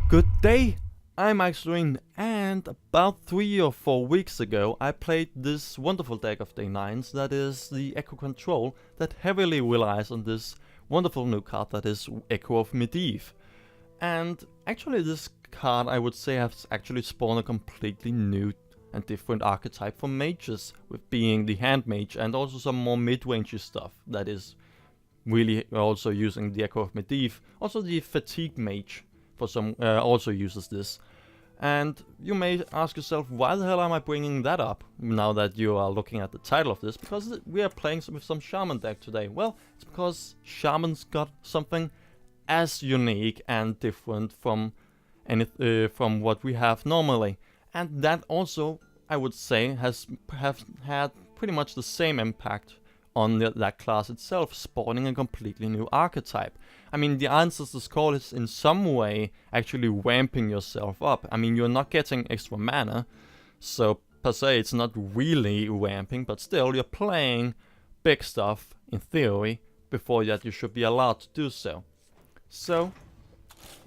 Good day, I'm Ikslorin, and about 3 or 4 weeks ago I played this wonderful deck of day 9s that is the Echo Control that heavily relies on this wonderful new card that is Echo of Medivh. And actually this card I would say has actually spawned a completely new and different archetype for mages, with being the hand mage and also some more mid-rangey stuff that is really also using the Echo of Medivh. Also the fatigue mage for some also uses this. And you may ask yourself, why the hell am I bringing that up now that you are looking at the title of this? Because we are playing with some Shaman deck today. Well, it's because Shaman's got something as unique and different from from what we have normally. And that also, I would say, have had pretty much the same impact on that class itself, spawning a completely new archetype. I mean, the Ancestor's Call is in some way actually ramping yourself up. I mean, you're not getting extra mana, so per se it's not really ramping, but still you're playing big stuff, in theory, before that you should be allowed to do so. So,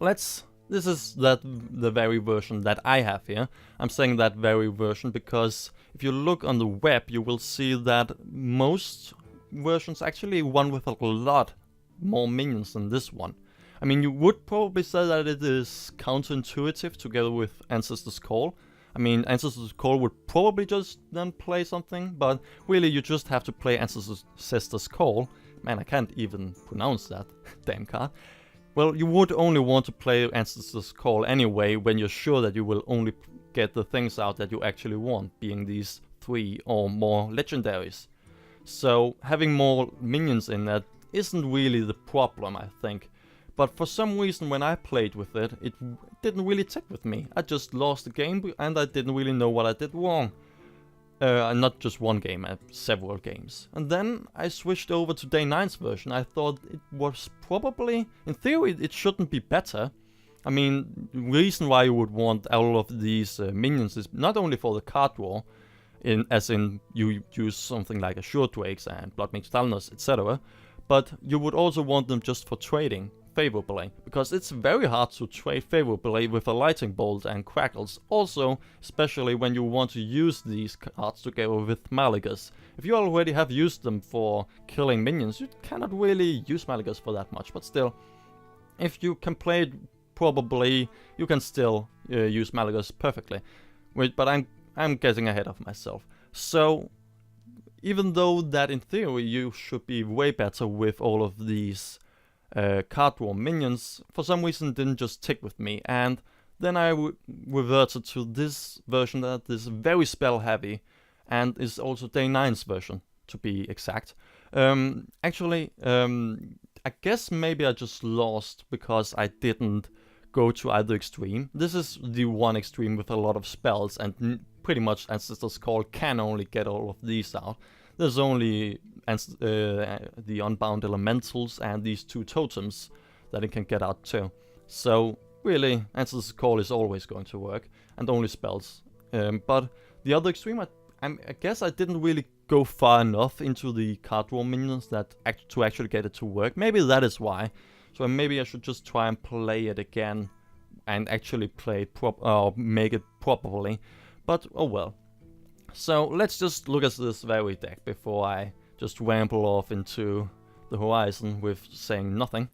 this is the very version that I have here. I'm saying that very version because if you look on the web, you will see that most versions actually run with a lot more minions than this one. I mean, you would probably say that it is counterintuitive together with Ancestor's Call. I mean, Ancestor's Call would probably just then play something, but really you just have to play Ancestor's Call. Man, I can't even pronounce that damn card. Well, you would only want to play Ancestor's Call anyway when you're sure that you will only get the things out that you actually want, being these 3 or more legendaries. So having more minions in that isn't really the problem, I think. But for some reason when I played with it, it didn't really tick with me. I just lost the game and I didn't really know what I did wrong. Not just one game, several games. And then I switched over to day 9's version. I thought it was probably, in theory, it shouldn't be better. I mean, the reason why you would want all of these minions is not only for the card draw, as in you use something like Assured Drakes and Bloodmage Taloners, etc. But you would also want them just for trading favorably, because it's very hard to trade favorably with a Lightning Bolt and Crackles. Also, especially when you want to use these cards together with Malygos. If you already have used them for killing minions, you cannot really use Malygos for that much, but still, if you can play it probably, you can still use Malygos perfectly. But I'm getting ahead of myself. So, even though that in theory you should be way better with all of these card draw minions, for some reason didn't just tick with me, and then I reverted to this version that is very spell heavy and is also day 9's version, to be exact. Actually, I guess maybe I just lost because I didn't go to either extreme. This is the one extreme with a lot of spells, and pretty much Ancestor's Call can only get all of these out. There's only the Unbound Elementals and these 2 totems that it can get out too. So really, Ancestor's Call is always going to work, and only spells. But the other extreme, I guess I didn't really go far enough into the card draw minions to actually get it to work. Maybe that is why. So maybe I should just try and play it again and actually play make it properly. But oh well. So let's just look at this very deck before I just ramble off into the horizon with saying nothing.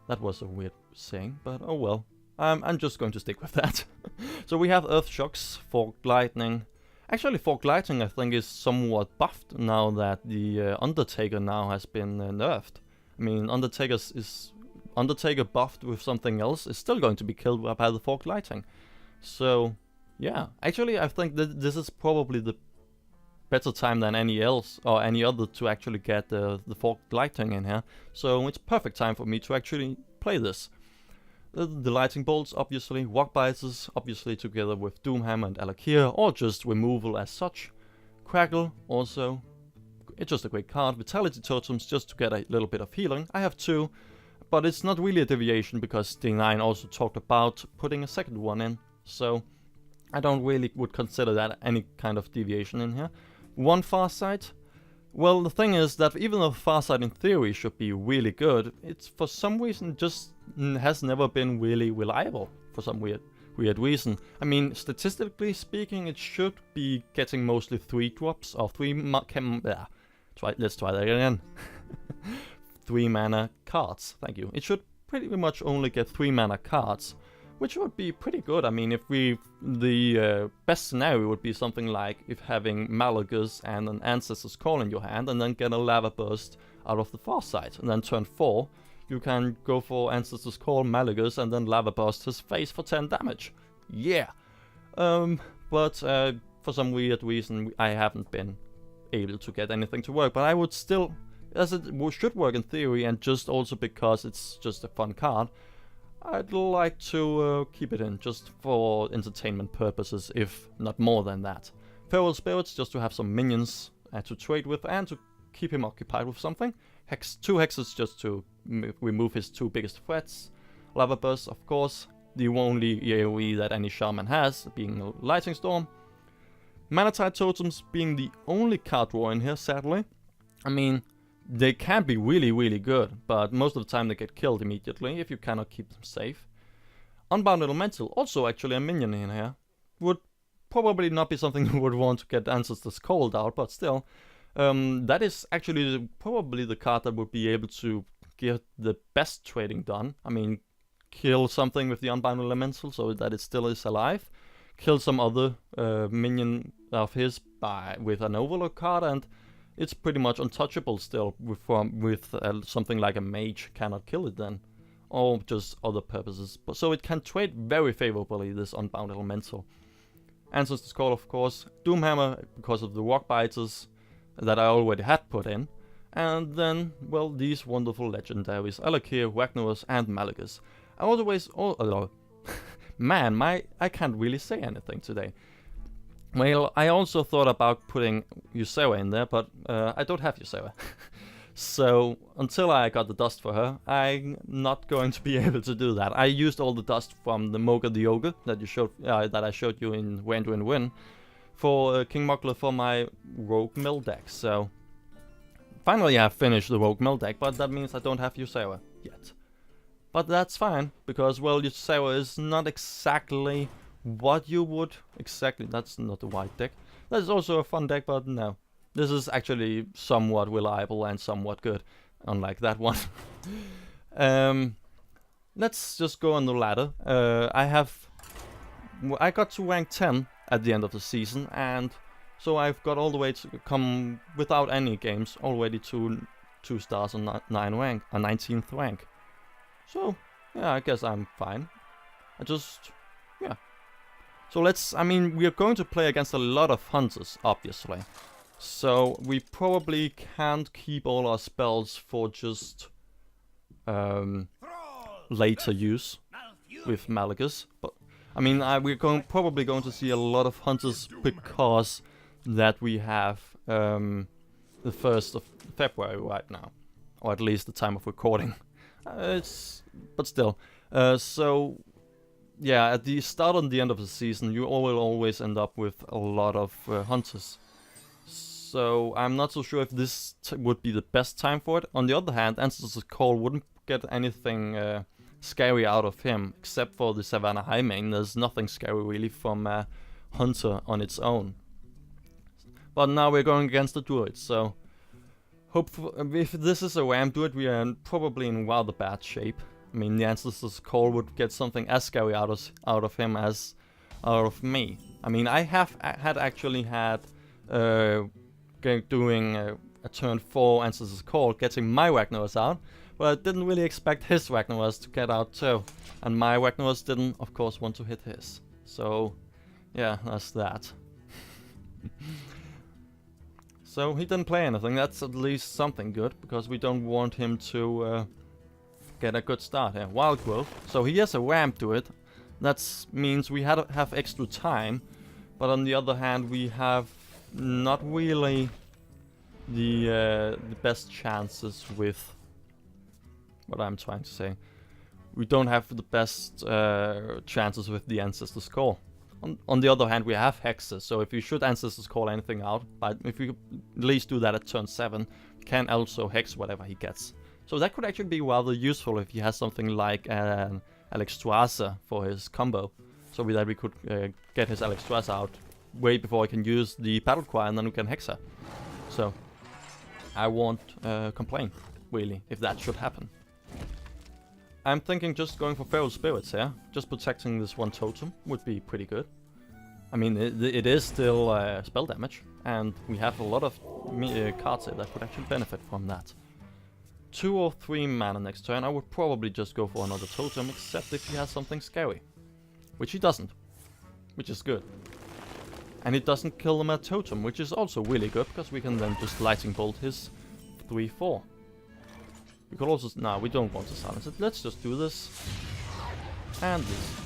That was a weird saying, but oh well. I'm just going to stick with that. So we have Earth Shocks, Forked Lightning. Actually, Forked Lightning I think is somewhat buffed now that the Undertaker now has been nerfed. I mean, Undertaker buffed with something else is still going to be killed by the Forked Lightning. So yeah, actually I think that this is probably the better time than any other to actually get the Forked Lightning in here. So it's perfect time for me to actually play this. The Lightning Bolts, obviously, Rock Biters, obviously together with Doomhammer and Alakir, or just removal as such. Crackle, also, it's just a great card. Vitality Totems, just to get a little bit of healing. I have 2, but it's not really a deviation because D9 also talked about putting a second one in. So I don't really would consider that any kind of deviation in here. 1 Farsight. Well, the thing is that even though Farsight in theory should be really good, it's for some reason just has never been really reliable for some weird reason. I mean, statistically speaking, it should be getting mostly 3 drops or 3 let's try that again. 3 mana cards. Thank you. It should pretty much only get 3 mana cards, which would be pretty good. I mean, if the best scenario would be something like if having Malagas and an Ancestor's Call in your hand, and then get a Lava Burst out of the far side, and then turn 4, you can go for Ancestor's Call, Malagas, and then Lava Burst his face for 10 damage. Yeah. But for some weird reason, I haven't been able to get anything to work. But I would still, as it should work in theory, and just also because it's just a fun card, I'd like to keep it in, just for entertainment purposes, if not more than that. Feral Spirits, just to have some minions to trade with, and to keep him occupied with something. 2 hexes just to remove his 2 biggest threats. Lava Burst, of course, the only AoE that any Shaman has, being a Lightning Storm. Mana Tide Totems being the only card draw in here, sadly. I mean, they can be really, really good, but most of the time they get killed immediately if you cannot keep them safe. Unbound Elemental, also actually a minion in here. Would probably not be something you would want to get Ancestor's Cold out, but still. That is actually probably the card that would be able to get the best trading done. I mean, kill something with the Unbound Elemental so that it still is alive. Kill some other minion of his with an Overload card, and it's pretty much untouchable still with something like a mage cannot kill it then. Or just other purposes. But so it can trade very favorably, this Unbound Elemental. Ancestor's Call, of course. Doomhammer, because of the Rock Biters that I already had put in. And then, well, these wonderful legendaries, Alakir, Ragnaros, and Malagas. I always... Man, I can't really say anything today. Well, I also thought about putting Ysera in there, but I don't have Ysera. So, until I got the dust for her, I'm not going to be able to do that. I used all the dust from the Moga the Ogre that I showed you in Win for King Mugler for my Rogue Mill deck. So, finally I finished the Rogue Mill deck, but that means I don't have Ysera yet. But that's fine, because, well, Ysera is not exactly what you would... That's not a white deck. That's also a fun deck, but no. This is actually somewhat reliable and somewhat good, unlike that one. Let's just go on the ladder. I got to rank 10 at the end of the season, and so I've got all the way to come, without any games, already to 2 stars on 19th rank. So, yeah, I guess I'm fine. Yeah. So we are going to play against a lot of hunters, obviously. So, we probably can't keep all our spells for just later use with Malagas. But, I mean, we're probably going to see a lot of hunters because that we have the 1st of February right now. Or at least the time of recording. But still. So, yeah, at the start and the end of the season, you will always end up with a lot of hunters. So, I'm not so sure if this would be the best time for it. On the other hand, Ancestor's Call wouldn't get anything scary out of him, except for the Savannah High main. There's nothing scary really from Hunter on its own. But now we're going against the Druid, so... if this is a Ram Druid, we are probably in rather bad shape. I mean, the Ancestor's Call would get something as scary out of him as out of me. I mean, I had actually doing a turn 4 Ancestor's Call, getting my Ragnaros out, but I didn't really expect his Ragnaros to get out too. And my Ragnaros didn't, of course, want to hit his. So, yeah, that's that. So he didn't play anything. That's at least something good, because we don't want him to get a good start here. Wild Growth. So he has a ramp to it. That means we have extra time, but on the other hand, we have not really the best chances with what I'm trying to say. We don't have the best chances with the Ancestor's Call. On the other hand, we have hexes, so if you should Ancestor's Call anything out, but if you at least do that at turn 7, you can also hex whatever he gets. So that could actually be rather useful if he has something like Alexstrasza for his combo, so that we could get his Alexstrasza out way before I can use the battle cry, and then we can hex her. So I won't complain, really, if that should happen. I'm thinking just going for Feral Spirits here. Just protecting this one totem would be pretty good. I mean, it is still spell damage, and we have a lot of cards here that could actually benefit from that. 2 or 3 mana next turn. I would probably just go for another totem, except if he has something scary. Which he doesn't. Which is good. And it doesn't kill them at totem, which is also really good, because we can then just lightning bolt his 3/4. We could also... Nah, we don't want to silence it. Let's just do this. And this.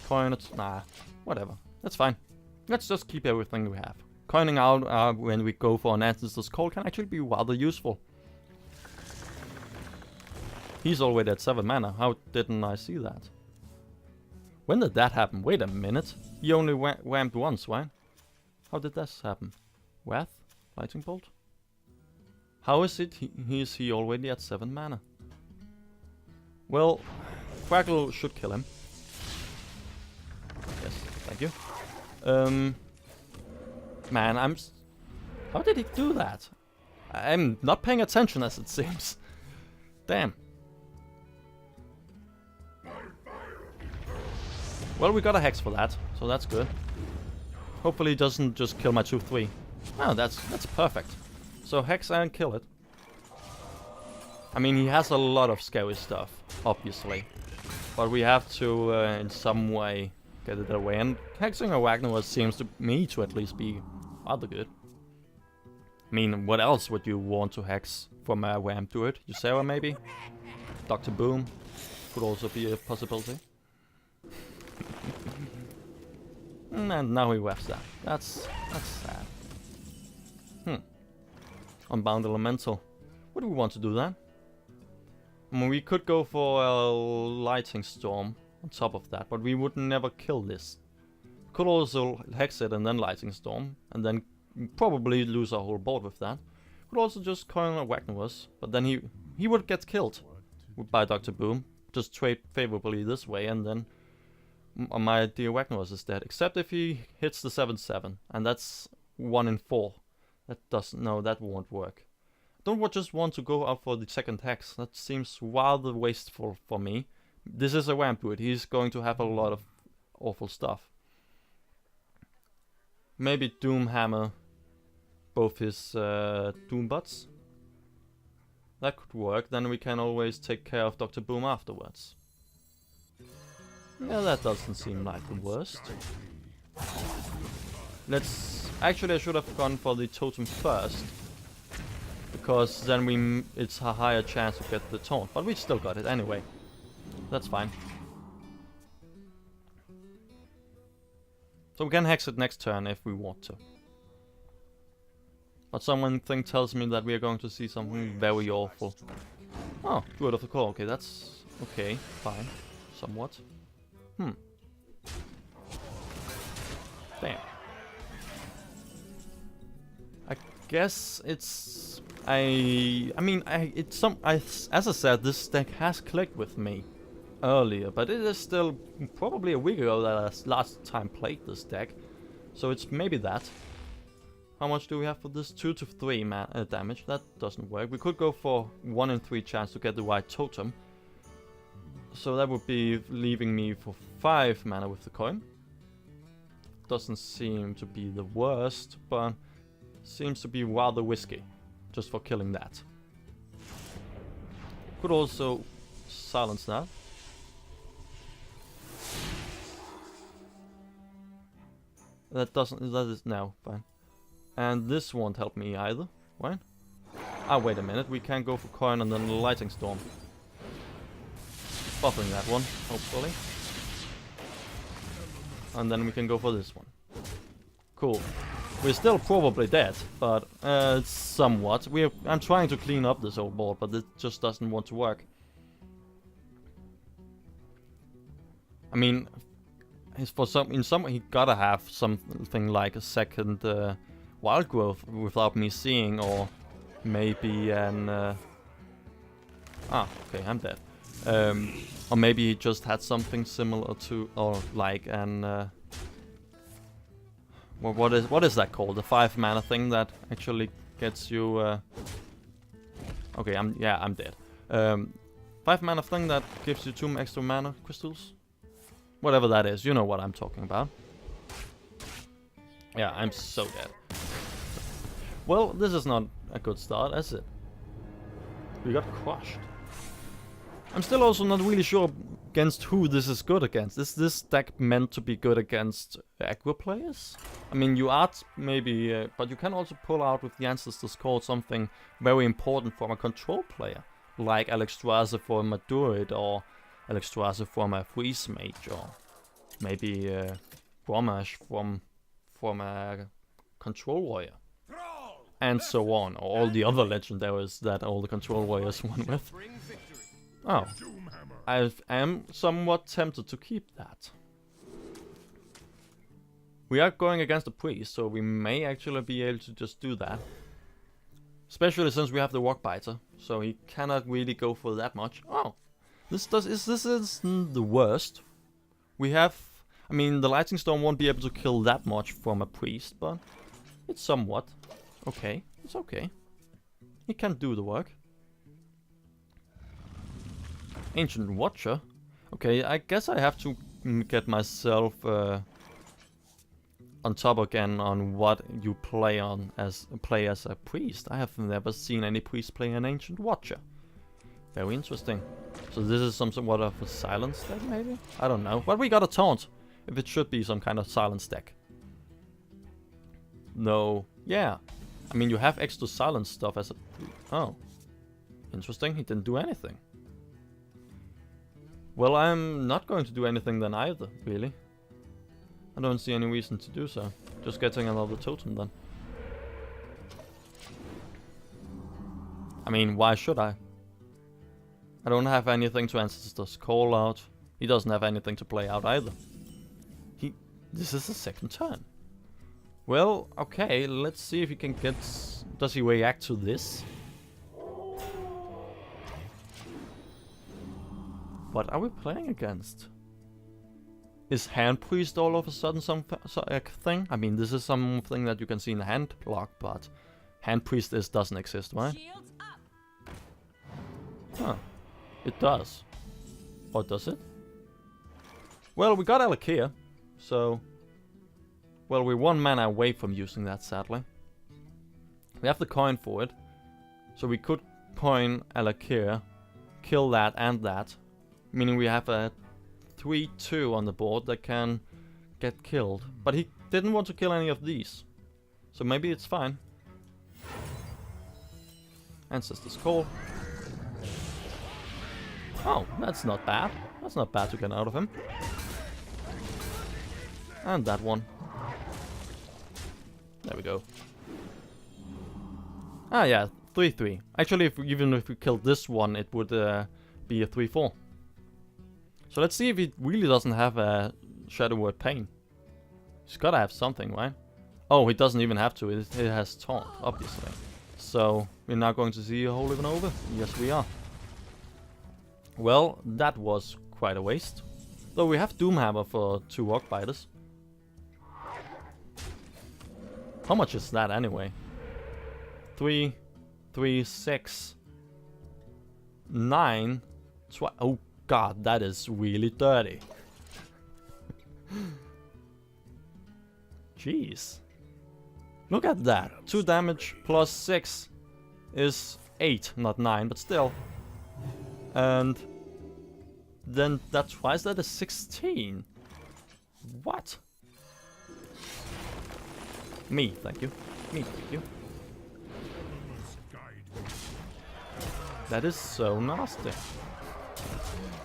Coin it. Nah, whatever. That's fine. Let's just keep everything we have. Coining out when we go for an Ancestor's Call can actually be rather useful. He's already at 7 mana. How didn't I see that? When did that happen? Wait a minute. He only whamped once, right? How did this happen? Wrath? Lightning Bolt? How is it is he already at 7 mana? Well, Quackle should kill him. Yes, thank you. Man, how did he do that? I'm not paying attention, as it seems. Damn. Well, we got a hex for that, so that's good. Hopefully he doesn't just kill my 2/3. Oh, that's perfect. So hex and kill it. I mean, he has a lot of scary stuff, obviously. But we have to, in some way, get it away. And hexing a Ragnarok seems to me to at least be rather good. I mean, what else would you want to hex from a Wham to it? Ysera maybe? Dr. Boom could also be a possibility. And now he wraps that. That's sad. Unbound Elemental. What do we want to do then? I mean, we could go for a Lightning Storm on top of that, but we would never kill this. Could also hex it and then Lightning Storm, and then probably lose our whole board with that. Could also just coin a Ragnarok, but then he would get killed by Dr. Boom. Just trade favorably this way, and then my dear Ragnarok is dead. Except if he hits the 7/7, and that's 1 in 4. That won't work. Don't just want to go out for the second hex. That seems rather wasteful for me. This is a Rampwood. He's going to have a lot of awful stuff. Maybe Doomhammer both his Doombots. That could work. Then we can always take care of Dr. Boom afterwards. Yeah, that doesn't seem like the worst. Actually, I should have gone for the totem first, because then it's a higher chance to get the taunt. But we still got it anyway. That's fine. So we can hex it next turn if we want to. But something tells me that we are going to see something very awful. Oh, good of the call. Okay, that's okay, fine, somewhat. Damn. I guess it's... as I said, this deck has clicked with me earlier, but it is still probably a week ago that I last time played this deck. So it's maybe that. How much do we have for this? 2 to 3 damage. That doesn't work. We could go for 1 in 3 chance to get the right totem. So that would be leaving me for 5 mana with the coin. Doesn't seem to be the worst, but seems to be rather risky just for killing that. Could also silence that. That is now fine. And this won't help me either, right? Ah, wait a minute, we can go for coin and then Lightning Storm. Buffering that one, hopefully. And then we can go for this one. Cool. We're still probably dead, but somewhat. I'm trying to clean up this old board, but it just doesn't want to work. I mean, he gotta have something like a second wild growth without me seeing, or maybe an... okay, I'm dead. Or maybe he just had something similar to, or like an what is that called? The 5 mana thing that actually gets you. Okay, I'm dead. 5 mana thing that gives you 2 extra mana crystals. Whatever that is, you know what I'm talking about. Yeah, I'm so dead. Well, this is not a good start, is it? We got crushed. I'm still also not really sure against who this is good against. Is this deck meant to be good against aggro players? I mean, you are maybe, but you can also pull out with the Ancestor's Call something very important from a control player, like Alexstrasza from a Druid, or Alexstrasza from a Freeze Mage, or maybe Grommash from a Control Warrior, and so on, or all the other legendaries that all the Control Warriors won with. Oh, I am somewhat tempted to keep that. We are going against the priest, so we may actually be able to just do that. Especially since we have the Rockbiter, so he cannot really go for that much. Oh, this isn't the worst. We have, I mean, the Lightning Storm won't be able to kill that much from a priest, but it's somewhat okay. It's okay. He can do the work. Ancient Watcher. Okay, I guess I have to get myself on top again on what you play as a priest. I have never seen any priest play an Ancient Watcher. Very interesting. So this is somewhat of a silence deck, maybe? I don't know. But we got a taunt. If it should be some kind of silence deck. No. Yeah. I mean, you have extra silence stuff as a... Oh. Interesting. He didn't do anything. Well, I'm not going to do anything then either, really. I don't see any reason to do so. Just getting another totem then. I mean, why should I? I don't have anything to Ancestor's Call out. He doesn't have anything to play out either. This is the second turn. Well, okay, let's see if he can get... Does he react to this? What are we playing against? Is Hand Priest all of a sudden some thing? I mean, this is something that you can see in the hand block, but Hand Priest doesn't exist, right? Huh. It does. Or does it? Well, we got Alakir, so... Well, we're 1 mana away from using that, sadly. We have the coin for it, so we could coin Alakir, kill that and that, meaning we have a 3/2 on the board that can get killed. But he didn't want to kill any of these, so maybe it's fine. Ancestor's Call. Oh, that's not bad. That's not bad to get out of him. And that one. There we go. Ah yeah, 3/3. Actually, even if we killed this one, it would be a 3/4. So let's see if he really doesn't have a Shadow Word Pain. He's gotta have something, right? Oh, he doesn't even have to. It has Taunt, obviously. So we're now going to see a whole even over. Yes, we are. Well, that was quite a waste. Though we have Doomhammer for 2 Rockbiters. How much is that anyway? 3, 3, 6, 9, 12. Oh god, that is really dirty. Jeez. Look at that. 2 damage plus 6 is 8, not 9, but still. And then that twice that is 16. What? Me, thank you. Me, thank you. That is so nasty.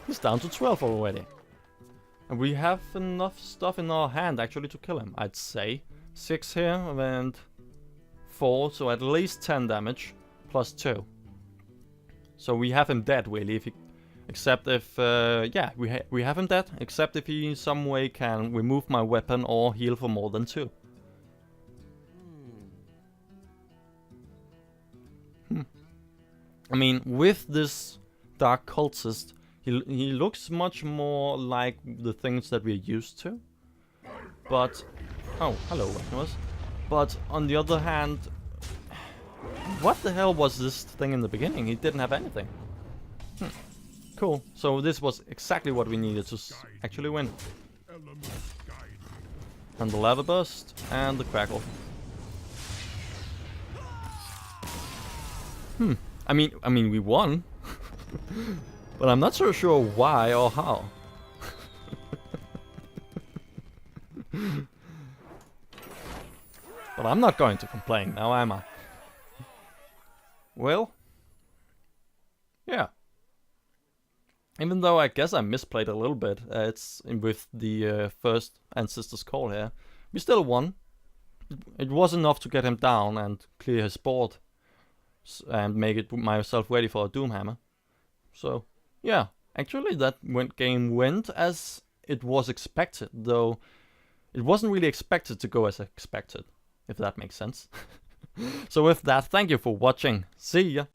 He's down to 12 already. And we have enough stuff in our hand actually to kill him, I'd say. 6 here and 4, so at least 10 damage plus 2. So we have him dead really, if he, except if yeah, we have him dead, except if he in some way can remove my weapon or heal for more than 2. I mean, with this Dark Cultist He looks much more like the things that we're used to. But oh, hello, Agnes. But on the other hand, what the hell was this thing in the beginning? He didn't have anything. Cool. So this was exactly what we needed to actually win. And the lava burst and the crackle. I mean, we won, but I'm not so sure why or how. But I'm not going to complain now, am I? Well, yeah. Even though I guess I misplayed a little bit, it's with the first Ancestor's Call here. We still won. It was enough to get him down and clear his board. And make it myself ready for a Doomhammer. So, yeah. Actually, that game went as it was expected, though it wasn't really expected to go as expected, if that makes sense. So with that, thank you for watching. See ya!